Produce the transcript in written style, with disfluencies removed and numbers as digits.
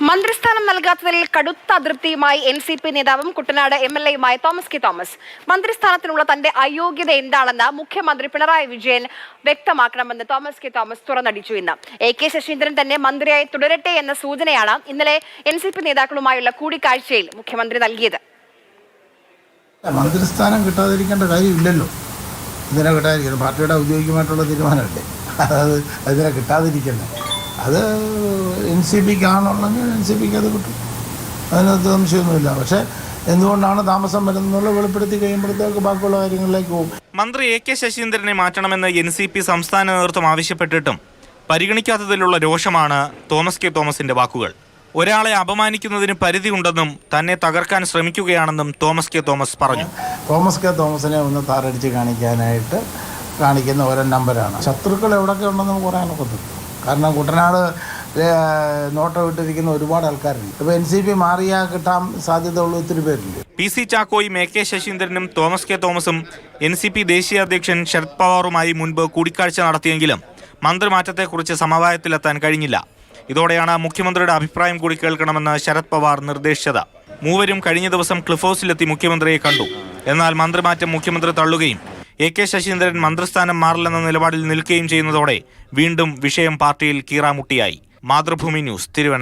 മന്ത്രിസ്ഥാനം നൽകാത്തതിൽ കടുത്ത അതൃപ്തിയുമായി NCP നേതാവും കുട്ടനാട് MLA തോമസ് കെ തോമസ്. മന്ത്രിസ്ഥാനത്തിനുള്ള തന്റെ അയോഗ്യത എന്താണെന്ന് മുഖ്യമന്ത്രി പിണറായി വിജയൻ വ്യക്തമാക്കണമെന്ന് തോമസ് കെ തോമസ് തുറന്നടിച്ചു. ഇന്ന് AK ശശീന്ദ്രൻ തന്നെ മന്ത്രിയായി തുടരട്ടെ എന്ന സൂചനയാണ് ഇന്നലെ NCP നേതാക്കളുമായുള്ള കൂടിക്കാഴ്ചയിൽ മുഖ്യമന്ത്രി നൽകിയത്. മന്ത്രിസ്ഥാനം കിട്ടാതിരിക്കേണ്ട കാര്യമില്ലല്ലോ. ഇതിനെ കിട്ടാതിരിക്കുന്നത് പാർട്ടിയുടെ ഔദ്യോഗികമായിട്ടുള്ള തീരുമാനമല്ലേ. അതിനെ കിട്ടാതിരിക്കുന്നത് അത് NCPക്കാണുള്ളെങ്കിൽ NCPക്ക് അത് കിട്ടും, അതിനകത്ത് സംശയമൊന്നുമില്ല. പക്ഷേ എന്തുകൊണ്ടാണ് താമസം വരുന്നുള്ള വെളിപ്പെടുത്തി കഴിയുമ്പോഴത്തേക്ക് ബാക്കിയുള്ള കാര്യങ്ങളിലേക്ക് പോകും. മന്ത്രി AK ശശീന്ദ്രനെ മാറ്റണമെന്ന് NCP സംസ്ഥാന നേതൃത്വം ആവശ്യപ്പെട്ടിട്ടും പരിഗണിക്കാത്തതിലുള്ള രോഷമാണ് തോമസ് കെ തോമസിന്റെ വാക്കുകൾ. ഒരാളെ അപമാനിക്കുന്നതിന് പരിധിയുണ്ടെന്നും തന്നെ തകർക്കാൻ ശ്രമിക്കുകയാണെന്നും തോമസ് കെ തോമസ് പറഞ്ഞു. തോമസ് കെ തോമസിനെ ഒന്ന് താറടിച്ച് കാണിക്കാനായിട്ട് കാണിക്കുന്ന ഓരോ നമ്പരാണ്. ശത്രുക്കൾ എവിടെയൊക്കെ ഉണ്ടെന്ന് നമുക്ക് പറയാനൊക്കത്തില്ല. കാരണം കുട്ടനാട് നോട്ടം ഇട്ടിരിക്കുന്ന ഒരുപാട് ആൾക്കാരുണ്ട്. ഇപ്പോൾ NCP മാറിയാൽ കിട്ടാൻ സാധ്യതയുള്ള ഒത്തിരി പേരുണ്ട്. PC ചാക്കോയും AK ശശീന്ദ്രനും തോമസ് കെ തോമസും NCP ദേശീയ അധ്യക്ഷൻ ശരത് പവാറുമായി മുൻപ് കൂടിക്കാഴ്ച നടത്തിയെങ്കിലും മന്ത്രിമാറ്റത്തെക്കുറിച്ച് സമവായത്തിലെത്താൻ കഴിഞ്ഞില്ല. ഇതോടെയാണ് മുഖ്യമന്ത്രിയുടെ അഭിപ്രായം കൂടി കേൾക്കണമെന്ന് ശരത് പവാർ നിർദ്ദേശിച്ചത്. മൂവരും കഴിഞ്ഞ ദിവസം ക്ലിഫ് ഹൗസിലെത്തി മുഖ്യമന്ത്രിയെ കണ്ടു. എന്നാൽ മന്ത്രിമാറ്റം മുഖ്യമന്ത്രി തള്ളുകയും AK ശശീന്ദ്രൻ മന്ത്രിസ്ഥാനം മാറില്ലെന്ന നിലപാടിൽ നിൽക്കുകയും ചെയ്യുന്നതോടെ വീണ്ടും വിഷയം പാർട്ടിയിൽ കീറാമുട്ടിയായി. മാതൃഭൂമി ന്യൂസ്, തിരുവനന്തപുരം.